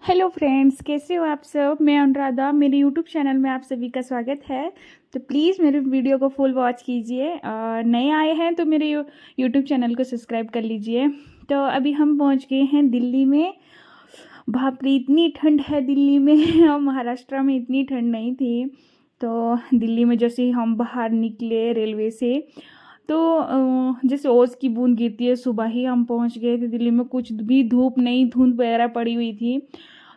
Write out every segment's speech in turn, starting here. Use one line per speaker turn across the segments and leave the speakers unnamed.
Hello friends, कैसे हो आप सब। मैं अनुराधा, मेरे यूट्यूब चैनल में आप सभी का स्वागत है। तो प्लीज़ मेरे वीडियो को फुल वॉच कीजिए और नए आए हैं तो मेरे यूट्यूब चैनल को सब्सक्राइब कर लीजिए। तो अभी हम पहुंच गए हैं दिल्ली में। बाप रे, इतनी ठंड है दिल्ली में और महाराष्ट्र में इतनी ठंड नहीं थी। तो दिल्ली में जैसे ही हम बाहर निकले रेलवे से, तो जैसे ओस की बूंद गिरती है, सुबह ही हम पहुंच गए थे दिल्ली में। कुछ भी धूप नहीं, धुंध वगैरह पड़ी हुई थी।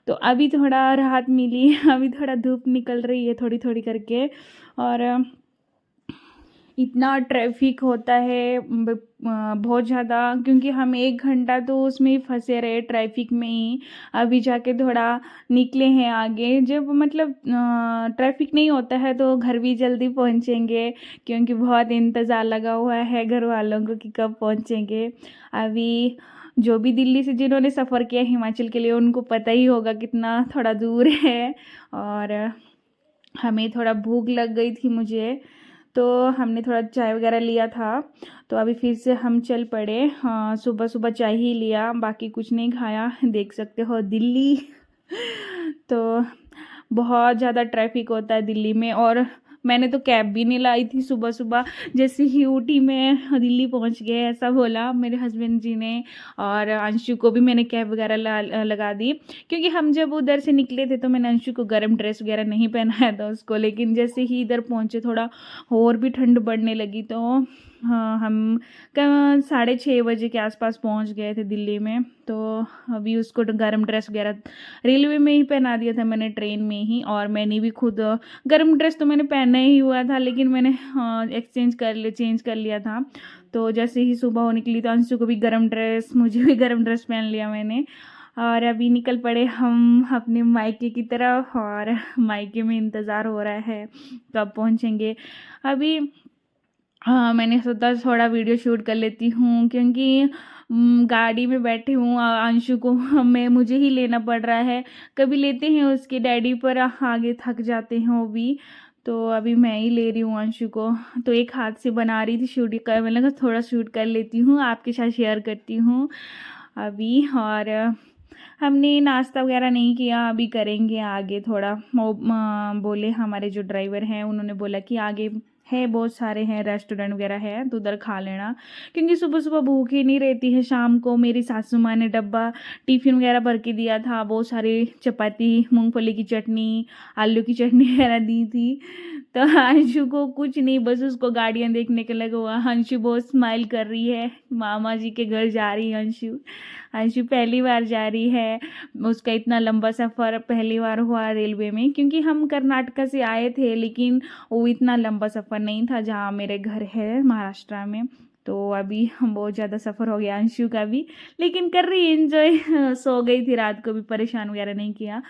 तो अभी थोड़ा राहत मिली अभी थोड़ा धूप निकल रही है थोड़ी थोड़ी करके। और इतना ट्रैफिक होता है बहुत ज़्यादा, क्योंकि हम 1 घंटा तो उसमें ही फंसे रहे ट्रैफिक में ही। अभी जाके थोड़ा निकले हैं आगे। जब मतलब ट्रैफिक नहीं होता है तो घर भी जल्दी पहुंचेंगे, क्योंकि बहुत इंतज़ार लगा हुआ है घर वालों को कि कब पहुंचेंगे। अभी जो भी दिल्ली से जिन्होंने सफ़र किया हिमाचल के लिए, उनको पता ही होगा कितना थोड़ा दूर है। और हमें थोड़ा भूख लग गई थी मुझे, तो हमने थोड़ा चाय वगैरह लिया था। तो अभी फिर से हम चल पड़े। हाँ, सुबह सुबह चाय ही लिया, बाकी कुछ नहीं खाया। देख सकते हो दिल्ली तो बहुत ज़्यादा ट्रैफिक होता है दिल्ली में। और मैंने तो कैब भी नहीं लाई थी सुबह सुबह। जैसे ही उठी मैं दिल्ली पहुंच गए, ऐसा बोला मेरे हस्बैंड जी ने। और अंशु को भी मैंने कैब वगैरह लगा दी, क्योंकि हम जब उधर से निकले थे तो मैंने अंशु को गर्म ड्रेस वगैरह नहीं पहनाया था उसको। लेकिन जैसे ही इधर पहुंचे थोड़ा और भी ठंड बढ़ने लगी। तो हाँ, हम 6:30 बजे के आसपास पहुंच गए थे दिल्ली में। तो अभी उसको गर्म ड्रेस वगैरह रेलवे में ही पहना दिया था मैंने, ट्रेन में ही। और मैंने भी खुद गर्म ड्रेस तो मैंने पहना ही हुआ था, लेकिन मैंने चेंज कर लिया था। तो जैसे ही सुबह हो निकली तो अंशु को भी गर्म ड्रेस, मुझे भी गर्म ड्रेस पहन लिया मैंने। और अभी निकल पड़े हम अपने मायके की तरफ। और मायके में इंतज़ार हो रहा है कब पहुंचेंगे। अभी हाँ, मैंने सोचा थोड़ा वीडियो शूट कर लेती हूँ, क्योंकि गाड़ी में बैठे हूँ। अंशु को मुझे ही लेना पड़ रहा है। कभी लेते हैं उसके डैडी, पर आगे थक जाते हैं वो भी। तो अभी मैं ही ले रही हूँ अंशु को। तो एक हाथ से बना रही थी शूट कर, मैंने कहा थोड़ा शूट कर लेती हूँ, आपके साथ शेयर करती हूँ अभी। और हमने नाश्ता वगैरह नहीं किया, अभी करेंगे आगे थोड़ा। वो बोले हमारे जो ड्राइवर हैं, उन्होंने बोला कि आगे है, बहुत सारे हैं रेस्टोरेंट वगैरह है, तो उधर खा लेना। क्योंकि सुबह सुबह भूख ही नहीं रहती है। शाम को मेरी सासू माँ ने डब्बा टिफ़िन वगैरह भर के दिया था, बहुत सारी चपाती, मूंगफली की चटनी, आलू की चटनी वगैरह दी थी। तो अंशु को कुछ नहीं, बस उसको गाड़ियाँ देखने के लगा हुआ। अंशु बहुत स्माइल कर रही है, मामा जी के घर जा रही है अंशु। अंशु पहली बार जा रही है। उसका इतना लंबा सफ़र पहली बार हुआ रेलवे में, क्योंकि हम कर्नाटका से आए थे, लेकिन वो इतना लंबा सफ़र नहीं था जहाँ मेरे घर है महाराष्ट्र में। तो अभी हम बहुत ज़्यादा सफ़र हो गया अंशु का भी, लेकिन कर रही एंजॉय सो गई थी रात को भी, परेशान वगैरह नहीं किया।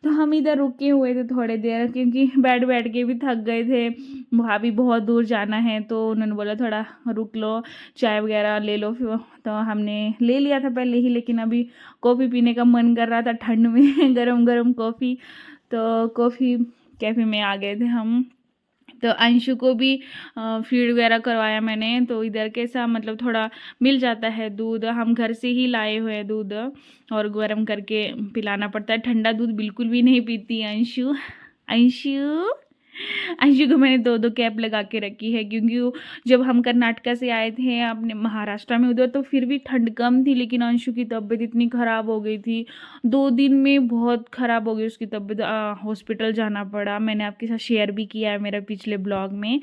तो हम इधर रुके हुए थे थोड़ी देर, क्योंकि बैठ बैठ के भी थक गए थे। भाभी बहुत दूर जाना है, तो उन्होंने बोला थोड़ा रुक लो, चाय वगैरह ले लो। फिर तो हमने ले लिया था पहले ही, लेकिन अभी कॉफ़ी पीने का मन कर रहा था ठंड में गरम गरम कॉफ़ी। तो कॉफ़ी कैफ़े में आ गए थे हम। तो अंशु को भी फीड वगैरह करवाया मैंने। तो इधर कैसा मतलब थोड़ा मिल जाता है दूध, हम घर से ही लाए हुए हैं दूध, और गर्म करके पिलाना पड़ता है। ठंडा दूध बिल्कुल भी नहीं पीती अंशु। अंशु अंशु को मैंने 2-2 कैप लगा के रखी है, क्योंकि जब हम कर्नाटका से आए थे अपने महाराष्ट्र में, उधर तो फिर भी ठंड कम थी, लेकिन अंशु की तबीयत इतनी ख़राब हो गई थी। 2 दिन में बहुत ख़राब हो गई उसकी तबीयत, हॉस्पिटल जाना पड़ा। मैंने आपके साथ शेयर भी किया है मेरे पिछले ब्लॉग में।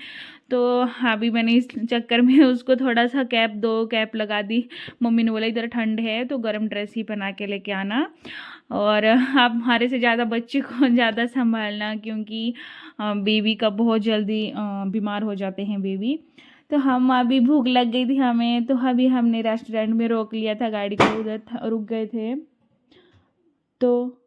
तो अभी मैंने इस चक्कर में उसको थोड़ा सा 2 कैप लगा दी। मम्मी ने बोला इधर ठंड है तो गर्म ड्रेस ही पहना के लेके आना, और आप हमारे से ज़्यादा बच्चे को ज़्यादा संभालना, क्योंकि बेबी का बहुत जल्दी बीमार हो जाते हैं बेबी। तो हम अभी भूख लग गई थी हमें, तो अभी हमने रेस्टोरेंट में रोक लिया था गाड़ी को, उधर रुक गए थे। तो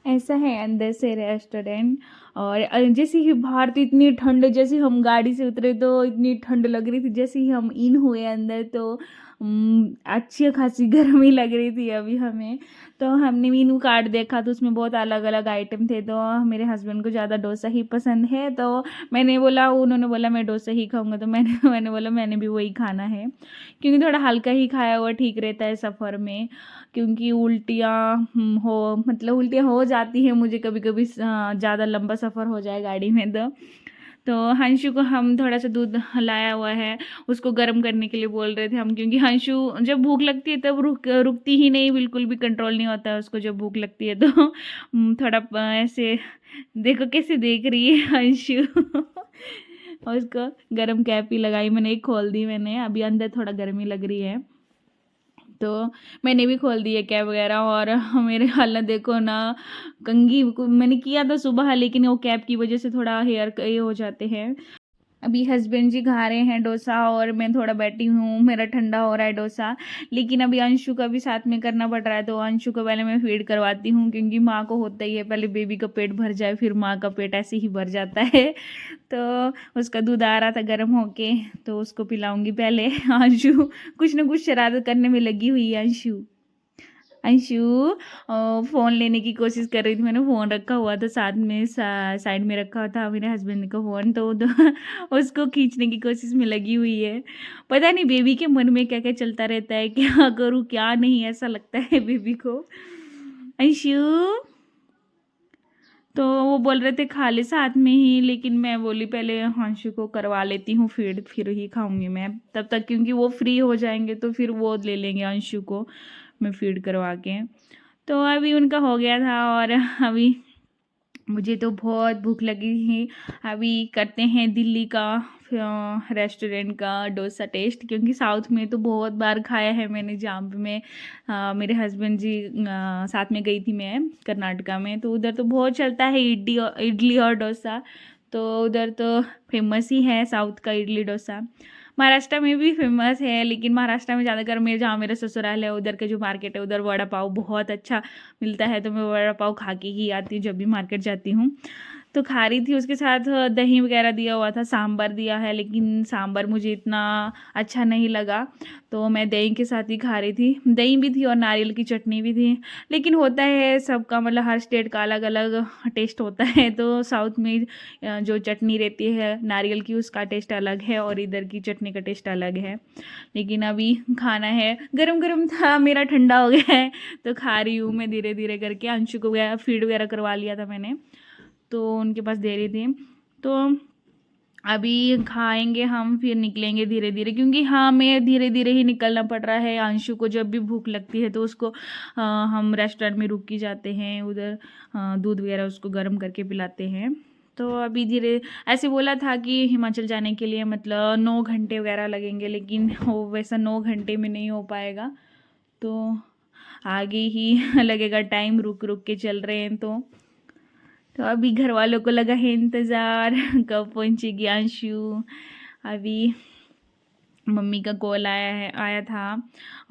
ऐसा है अंदर से रेस्टोरेंट। और जैसे ही बाहर तो इतनी ठंड, जैसे हम गाड़ी से उतरे तो इतनी ठंड लग रही थी। जैसे ही हम इन हुए अंदर तो अच्छी खासी गर्मी लग रही थी अभी हमें। तो हमने मीनू कार्ड देखा तो उसमें बहुत अलग अलग आइटम थे। तो मेरे हस्बैंड को ज़्यादा डोसा ही पसंद है, तो मैंने बोला, उन्होंने बोला मैं डोसा ही खाऊंगा, तो मैंने बोला मैंने भी वही खाना है, क्योंकि थोड़ा हल्का ही खाया हुआ ठीक रहता है सफ़र में। क्योंकि उल्टियाँ हो जाती हैं मुझे कभी कभी, ज़्यादा लंबा सफ़र हो जाए गाड़ी में तो हंशु को हम थोड़ा सा दूध लाया हुआ है, उसको गर्म करने के लिए बोल रहे थे हम, क्योंकि हंशु जब भूख लगती है तब रुकती ही नहीं, बिल्कुल भी कंट्रोल नहीं होता है उसको जब भूख लगती है तो थोड़ा ऐसे देखो कैसे देख रही है हंशु और उसको गर्म कैप ही लगाई मैंने, एक खोल दी मैंने, अभी अंदर थोड़ा गर्मी लग रही है तो मैंने भी खोल दी है कैप वगैरह। और मेरे हालत देखो ना, कंघी मैंने किया था सुबह, लेकिन वो कैप की वजह से थोड़ा हेयर ये हो जाते हैं। अभी हस्बैंड जी खा रहे हैं डोसा और मैं थोड़ा बैठी हूँ, मेरा ठंडा हो रहा है डोसा, लेकिन अभी अंशु का भी साथ में करना पड़ रहा है तो अंशु को पहले मैं फीड करवाती हूँ, क्योंकि माँ को होता ही है पहले बेबी का पेट भर जाए फिर माँ का पेट ऐसे ही भर जाता है। तो उसका दूध आ रहा था गर्म होके तो उसको पिलाऊंगी पहले। अंशु कुछ ना कुछ शरारत करने में लगी हुई है। अंशु फ़ोन लेने की कोशिश कर रही थी, मैंने फ़ोन रखा हुआ था साथ में, साइड में रखा था मेरे हस्बैंड का फ़ोन, तो उसको खींचने की कोशिश में लगी हुई है। पता नहीं बेबी के मन में क्या क्या चलता रहता है, क्या करूँ क्या नहीं, ऐसा लगता है बेबी को। अंशु तो वो बोल रहे थे खा ले साथ में ही, लेकिन मैं बोली पहले अंशु को करवा लेती हूँ फीड, फिर ही खाऊंगी मैं तब तक, क्योंकि वो फ्री हो जाएंगे तो फिर वो ले लेंगे अंशु को मैं फीड करवा के। तो अभी उनका हो गया था और अभी मुझे तो बहुत भूख लगी थी। अभी करते हैं दिल्ली का रेस्टोरेंट का डोसा टेस्ट, क्योंकि साउथ में तो बहुत बार खाया है मैंने, जहाँ पे मैं मेरे हस्बैंड जी साथ में गई थी मैं कर्नाटका में, तो उधर तो बहुत चलता है इडली और डोसा, तो उधर तो फेमस ही है साउथ का इडली डोसा। महाराष्ट्र में भी फेमस है, लेकिन महाराष्ट्र में ज़्यादातर मैं जहाँ मेरा ससुराल है उधर का जो मार्केट है उधर वड़ा पाव बहुत अच्छा मिलता है, तो मैं वड़ा पाव खा के ही आती हूँ जब भी मार्केट जाती हूँ। तो खा रही थी, उसके साथ दही वगैरह दिया हुआ था, सांभर दिया है, लेकिन सांभर मुझे इतना अच्छा नहीं लगा तो मैं दही के साथ ही खा रही थी। दही भी थी और नारियल की चटनी भी थी, लेकिन होता है सबका, मतलब हर स्टेट का अलग अलग टेस्ट होता है, तो साउथ में जो चटनी रहती है नारियल की उसका टेस्ट अलग है और इधर की चटनी का टेस्ट अलग है। लेकिन अभी खाना है, गरम गरम था, मेरा ठंडा हो गया है तो खा रही हूँ मैं धीरे धीरे करके। अंशु को फीड वगैरह करवा लिया था मैंने, तो उनके पास दे रही थी। तो अभी खाएंगे हम, फिर निकलेंगे धीरे धीरे, क्योंकि हमें धीरे धीरे ही निकलना पड़ रहा है। अंशु को जब भी भूख लगती है तो उसको हम रेस्टोरेंट में रुक के जाते हैं, उधर दूध वगैरह उसको गर्म करके पिलाते हैं। तो अभी धीरे ऐसे बोला था कि हिमाचल जाने के लिए मतलब 9 घंटे वगैरह लगेंगे, लेकिन वो वैसा 9 घंटे में नहीं हो पाएगा, तो आगे ही लगेगा टाइम, रुक रुक के चल रहे हैं। तो अभी घर वालों को लगा है इंतज़ार कब पहुंचेगी अंशु। अभी मम्मी का कॉल आया था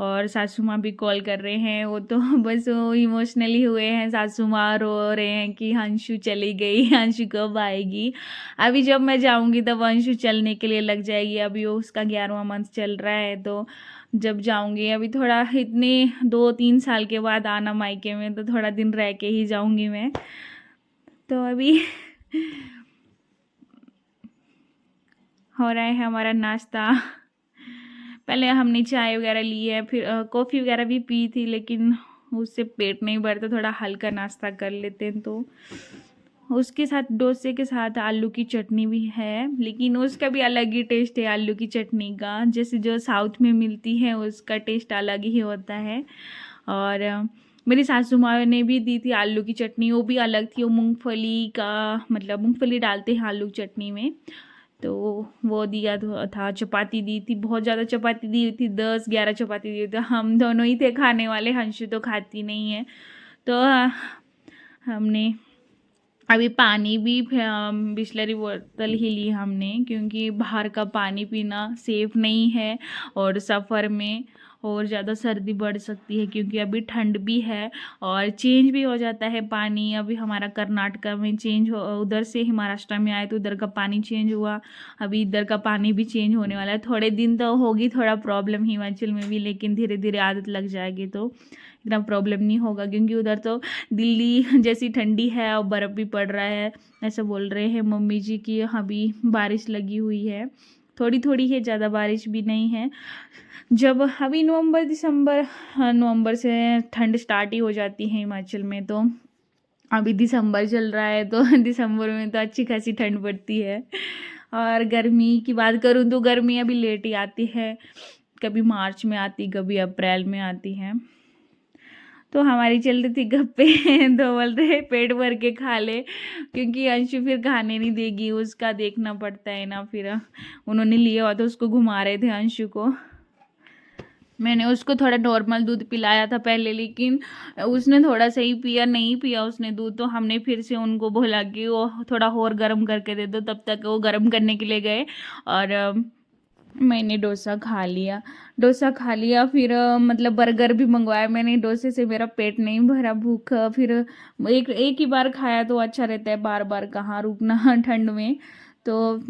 और सासू माँ भी कॉल कर रहे हैं, वो तो बस वो इमोशनली हुए हैं, सासू माँ रो रहे हैं कि अंशु चली गई, अंशु कब आएगी। अभी जब मैं जाऊंगी तब अंशु चलने के लिए लग जाएगी, अभी वो उसका 11वां मंथ चल रहा है, तो जब जाऊंगी अभी थोड़ा, इतने 2-3 साल के बाद आना मायके में, तो थोड़ा दिन रह के ही जाऊंगी मैं। तो अभी हो रहा है हमारा नाश्ता, पहले हमने चाय वगैरह ली है, फिर कॉफ़ी वगैरह भी पी थी, लेकिन उससे पेट नहीं भरता, थोड़ा हल्का नाश्ता कर लेते हैं। तो उसके साथ डोसे के साथ आलू की चटनी भी है, लेकिन उसका भी अलग ही टेस्ट है आलू की चटनी का, जैसे जो साउथ में मिलती है उसका टेस्ट अलग ही होता है। और मेरी सासू माँ ने भी दी थी आलू की चटनी, वो भी अलग थी, वो मूंगफली का, मतलब मूंगफली डालते हैं आलू की चटनी में, तो वो दिया था। चपाती दी थी, बहुत ज़्यादा चपाती दी थी, 10-11 चपाती दी थी, हम दोनों ही थे खाने वाले, हंशु तो खाती नहीं है। तो हमने अभी पानी भी बिसलरी बोतल ही ली हमने, क्योंकि बाहर का पानी पीना सेफ़ नहीं है और सफ़र में और ज़्यादा सर्दी बढ़ सकती है, क्योंकि अभी ठंड भी है और चेंज भी हो जाता है पानी। अभी हमारा कर्नाटका में चेंज हो, उधर से महाराष्ट्र में आए तो उधर का पानी चेंज हुआ, अभी इधर का पानी भी चेंज होने वाला है। थोड़े दिन तो होगी थोड़ा प्रॉब्लम हिमाचल में भी, लेकिन धीरे धीरे आदत लग जाएगी तो इतना प्रॉब्लम नहीं होगा, क्योंकि उधर तो दिल्ली जैसी ठंडी है और बर्फ़ भी पड़ रहा है, ऐसा बोल रहे हैं मम्मी जी कि अभी बारिश लगी हुई है। थोड़ी थोड़ी है, ज़्यादा बारिश भी नहीं है। जब अभी नवंबर से ठंड स्टार्ट ही हो जाती है हिमाचल में, तो अभी दिसंबर चल रहा है तो दिसंबर में तो अच्छी खासी ठंड पड़ती है। और गर्मी की बात करूँ तो गर्मी अभी लेट ही आती है, कभी मार्च में आती, कभी अप्रैल में आती है। तो हमारी चल रही थी गप्पे तो बोलते हैं पेट भर के खा ले, क्योंकि अंशु फिर खाने नहीं देगी, उसका देखना पड़ता है ना। फिर उन्होंने लिया हुआ तो उसको घुमा रहे थे अंशु को। मैंने उसको थोड़ा नॉर्मल दूध पिलाया था पहले, लेकिन उसने थोड़ा सही पिया, नहीं पिया उसने दूध। तो हमने फिर से उनको बोला कि वो थोड़ा और गर्म करके दे दो, तब तक वो गर्म करने के लिए गए। और मैंने डोसा खा लिया। फिर मतलब बर्गर भी मंगवाया मैंने। डोसे से मेरा पेट नहीं भरा, भूख फिर एक एक ही बार खाया तो अच्छा रहता है, बार बार कहाँ रुकना ठंड में। तो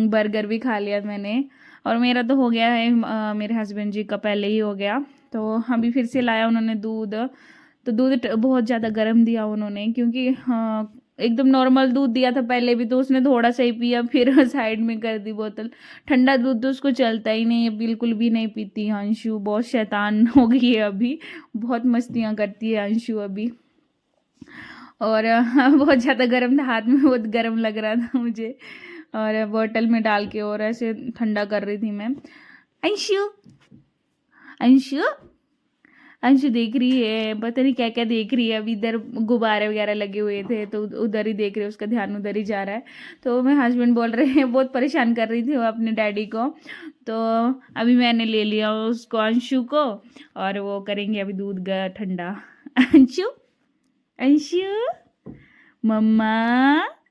बर्गर भी खा लिया मैंने। और मेरा तो हो गया है, मेरे हस्बैंड जी का पहले ही हो गया। तो अभी फिर से लाया उन्होंने दूध। तो दूध बहुत ज़्यादा गर्म दिया उन्होंने, क्योंकि एकदम नॉर्मल दूध दिया था पहले भी, तो उसने थोड़ा सा ही पिया, फिर साइड में कर दी बोतल। ठंडा दूध तो उसको चलता ही नहीं है, बिल्कुल भी नहीं पीती। अंशु बहुत शैतान हो गई है अभी, बहुत मस्तियाँ करती है अंशु अभी। और बहुत ज़्यादा गर्म था, हाथ में बहुत गर्म लग रहा था मुझे। और बोतल में डाल के और ऐसे ठंडा कर रही थी मैं। अंशु अंशु अंशु देख रही है, पता नहीं क्या क्या देख रही है। अभी इधर गुब्बारे वगैरह लगे हुए थे तो उधर ही देख रहे हैं, उसका ध्यान उधर ही जा रहा है। तो मेरे हस्बैंड बोल रहे हैं, बहुत परेशान कर रही थी वो अपने डैडी को। तो अभी मैंने ले लिया उसको, अंशु को, और वो करेंगे अभी दूध ठंडा। अंशु अंशु मम्मा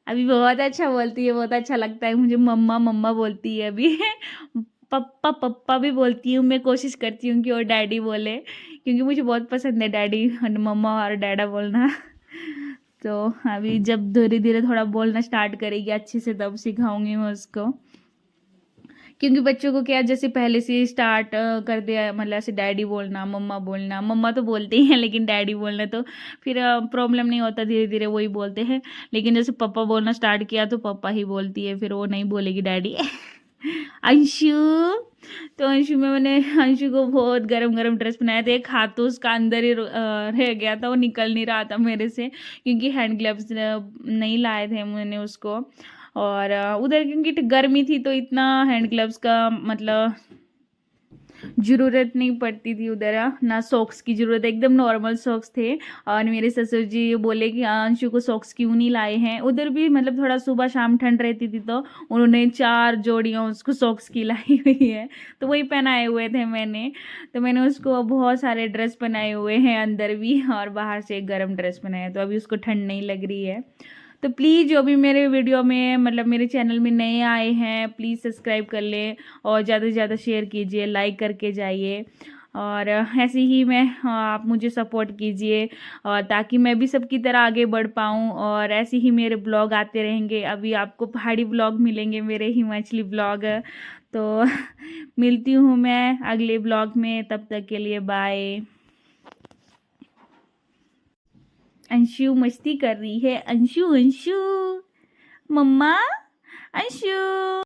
अभी बहुत अच्छा बोलती है, बहुत अच्छा लगता है मुझे। मम्मा मम्मा बोलती है अभी। पप्पा पप्पा भी बोलती हूँ मैं, कोशिश करती हूँ कि वो डैडी बोले, क्योंकि मुझे बहुत पसंद है डैडी और मम्मा और डैडा बोलना। तो अभी जब धीरे धीरे थोड़ा बोलना स्टार्ट करेगी अच्छे से, तब सिखाऊंगी मैं उसको। क्योंकि बच्चों को क्या, जैसे पहले से स्टार्ट कर दिया, मतलब ऐसे डैडी बोलना, मम्मा बोलना, मम्मा तो बोलते ही हैं लेकिन डैडी बोलना तो फिर प्रॉब्लम नहीं होता, धीरे धीरे वही बोलते हैं। लेकिन जैसे पापा बोलना स्टार्ट किया तो पापा ही बोलती है, फिर वो नहीं बोलेगी डैडी। अंशु, तो अंशु में मैंने अंशु को बहुत गरम गरम ड्रेस पहनाया था। एक हाथ तो उसका अंदर ही रह गया था, वो निकल नहीं रहा था मेरे से, क्योंकि हैंड ग्लव्स नहीं लाए थे मैंने उसको। और उधर क्योंकि गर्मी थी तो इतना हैंड ग्लव्स का मतलब ज़रूरत नहीं पड़ती थी उधर, ना सॉक्स की ज़रूरत, एकदम नॉर्मल सॉक्स थे। और मेरे ससुर जी बोले कि अंशु को सॉक्स क्यों नहीं लाए हैं। उधर भी मतलब थोड़ा सुबह शाम ठंड रहती थी, तो उन्होंने 4 जोड़ियाँ उसको सॉक्स की लाई हुई है, तो वही पहनाए हुए थे मैंने। तो मैंने उसको बहुत सारे ड्रेस पहनाए हुए हैं, अंदर भी और बाहर से एक गर्म ड्रेस पहनाया, तो अभी उसको ठंड नहीं लग रही है। तो प्लीज़ जो भी मेरे वीडियो में मतलब मेरे चैनल में नए आए हैं, प्लीज़ सब्सक्राइब कर लें और ज़्यादा से ज़्यादा शेयर कीजिए, लाइक करके जाइए। और ऐसे ही मैं आप मुझे सपोर्ट कीजिए, और ताकि मैं भी सबकी तरह आगे बढ़ पाऊँ। और ऐसे ही मेरे ब्लॉग आते रहेंगे। अभी आपको पहाड़ी ब्लॉग मिलेंगे, मेरे हिमाचली ब्लॉग। तो मिलती हूँ मैं अगले ब्लॉग में, तब तक के लिए बाय। अंशु मस्ती कर रही है, अंशु अंशु मम्मा अंशु।